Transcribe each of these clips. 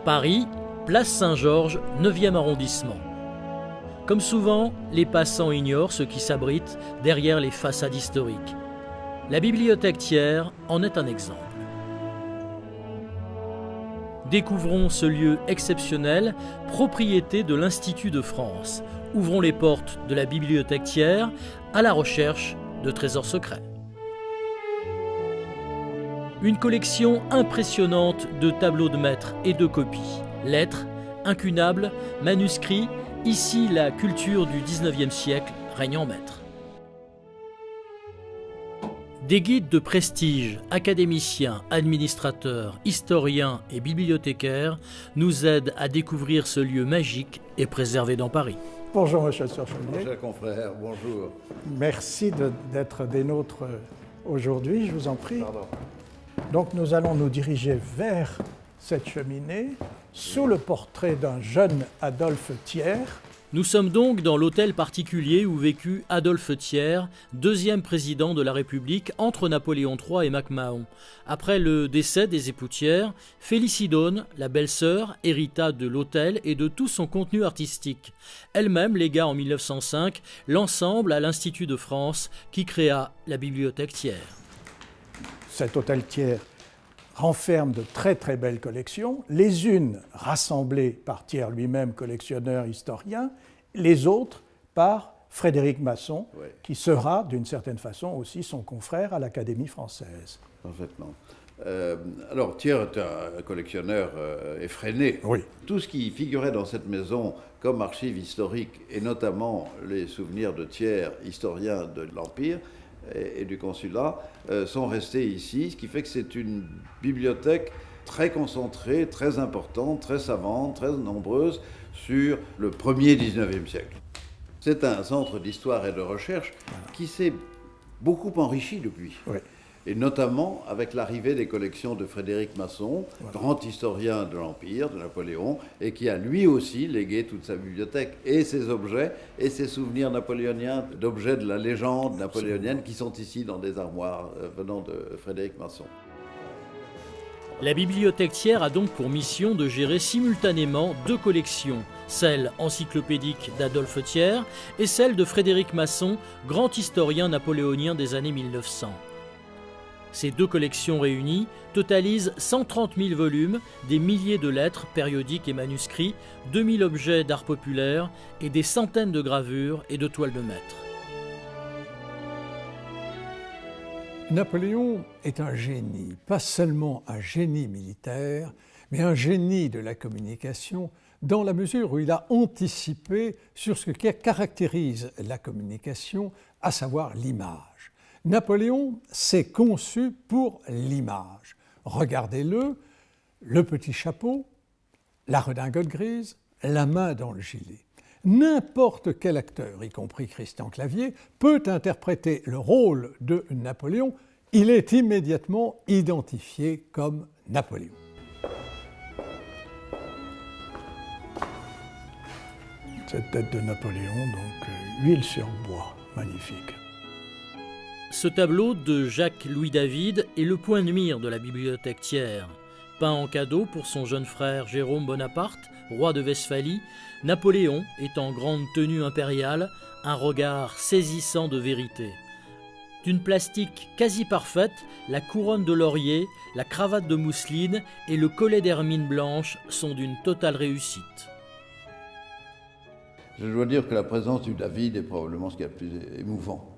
Paris, place Saint-Georges, 9e arrondissement. Comme souvent, les passants ignorent ce qui s'abrite derrière les façades historiques. La bibliothèque Thiers en est un exemple. Découvrons ce lieu exceptionnel, propriété de l'Institut de France. Ouvrons les portes de la bibliothèque Thiers à la recherche de trésors secrets. Une collection impressionnante de tableaux de maîtres et de copies. Lettres, incunables, manuscrits, ici la culture du XIXe siècle règne en maître. Des guides de prestige, académiciens, administrateurs, historiens et bibliothécaires nous aident à découvrir ce lieu magique et préservé dans Paris. Bonjour, monsieur Surchelier. Bonjour, confrère, bonjour. Merci d'être des nôtres aujourd'hui, je vous en prie. Pardon. Donc nous allons nous diriger vers cette cheminée, sous le portrait d'un jeune Adolphe Thiers. Nous sommes donc dans l'hôtel particulier où vécut Adolphe Thiers, deuxième président de la République entre Napoléon III et MacMahon. Après le décès des époux Thiers, Félicidone, la belle-sœur, hérita de l'hôtel et de tout son contenu artistique. Elle-même légua en 1905 l'ensemble à l'Institut de France qui créa la bibliothèque Thiers. Cet hôtel Thiers renferme de très très belles collections, les unes rassemblées par Thiers lui-même, collectionneur, historien, les autres par Frédéric Masson, Oui. qui sera d'une certaine façon aussi son confrère à l'Académie française. Parfaitement. Alors, Thiers est un collectionneur effréné. Oui. Tout ce qui figurait dans cette maison comme archives historiques, et notamment les souvenirs de Thiers, historien de l'Empire et du consulat, sont restés ici, ce qui fait que c'est une bibliothèque très concentrée, très importante, très savante, très nombreuse sur le premier 19e siècle. C'est un centre d'histoire et de recherche qui s'est beaucoup enrichi depuis. Oui. Et notamment avec l'arrivée des collections de Frédéric Masson, grand historien de l'Empire, de Napoléon, et qui a lui aussi légué toute sa bibliothèque et ses objets et ses souvenirs napoléoniens, d'objets de la légende napoléonienne qui sont ici dans des armoires venant de Frédéric Masson. La bibliothèque Thiers a donc pour mission de gérer simultanément deux collections, celle encyclopédique d'Adolphe Thiers et celle de Frédéric Masson, grand historien napoléonien des années 1900. Ces deux collections réunies totalisent 130 000 volumes, des milliers de lettres, périodiques et manuscrits, 2000 objets d'art populaire et des centaines de gravures et de toiles de maître. Napoléon est un génie, pas seulement un génie militaire, mais un génie de la communication, dans la mesure où il a anticipé sur ce qui caractérise la communication, à savoir l'image. Napoléon s'est conçu pour l'image. Regardez-le, le petit chapeau, la redingote grise, la main dans le gilet. N'importe quel acteur, y compris Christian Clavier, peut interpréter le rôle de Napoléon. Il est immédiatement identifié comme Napoléon. Cette tête de Napoléon, donc huile sur bois, magnifique. Ce tableau de Jacques-Louis David est le point de mire de la bibliothèque Thiers. Peint en cadeau pour son jeune frère Jérôme Bonaparte, roi de Westphalie, Napoléon est en grande tenue impériale, un regard saisissant de vérité. D'une plastique quasi parfaite, la couronne de laurier, la cravate de mousseline et le collet d'hermine blanche sont d'une totale réussite. Je dois dire que la présence du David est probablement ce qui est le plus émouvant.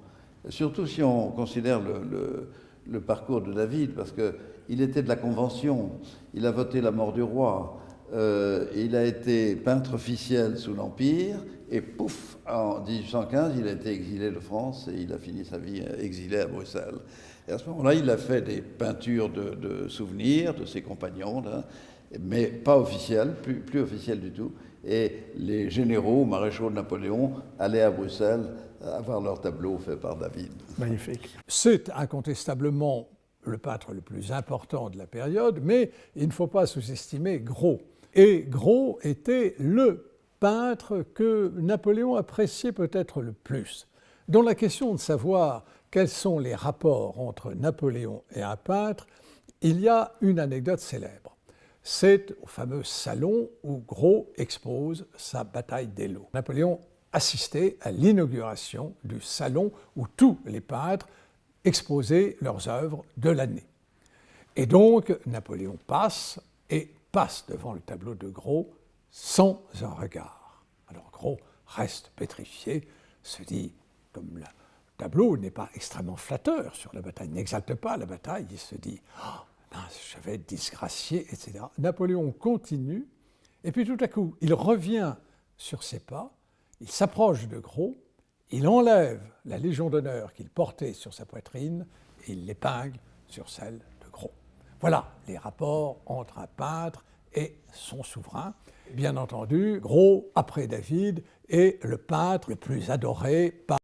Surtout si on considère le parcours de David, parce qu'il était de la Convention, il a voté la mort du roi, il a été peintre officiel sous l'Empire, et pouf, en 1815, il a été exilé de France et il a fini sa vie exilé à Bruxelles. Et à ce moment-là, il a fait des peintures de souvenirs de ses compagnons, là, mais pas officielles, plus officielles du tout. Et les généraux, maréchaux de Napoléon, allaient à Bruxelles avoir leurs tableaux faits par David. Magnifique. C'est incontestablement le peintre le plus important de la période, mais il ne faut pas sous-estimer Gros. Et Gros était le peintre que Napoléon appréciait peut-être le plus. Dans la question de savoir quels sont les rapports entre Napoléon et un peintre, il y a une anecdote célèbre. c'est au fameux salon où Gros expose sa bataille d'Eylau. Napoléon assistait à l'inauguration du salon où tous les peintres exposaient leurs œuvres de l'année. Et donc, Napoléon passe devant le tableau de Gros sans un regard. Alors Gros reste pétrifié, se dit, comme le tableau n'est pas extrêmement flatteur sur la bataille, n'exalte pas la bataille, il se dit oh, je vais être disgracié, etc. Napoléon continue, et puis tout à coup, il revient sur ses pas, il s'approche de Gros, il enlève la Légion d'honneur qu'il portait sur sa poitrine et il l'épingle sur celle de Gros. Voilà les rapports entre un peintre et son souverain. Bien entendu, Gros, après David, est le peintre le plus adoré par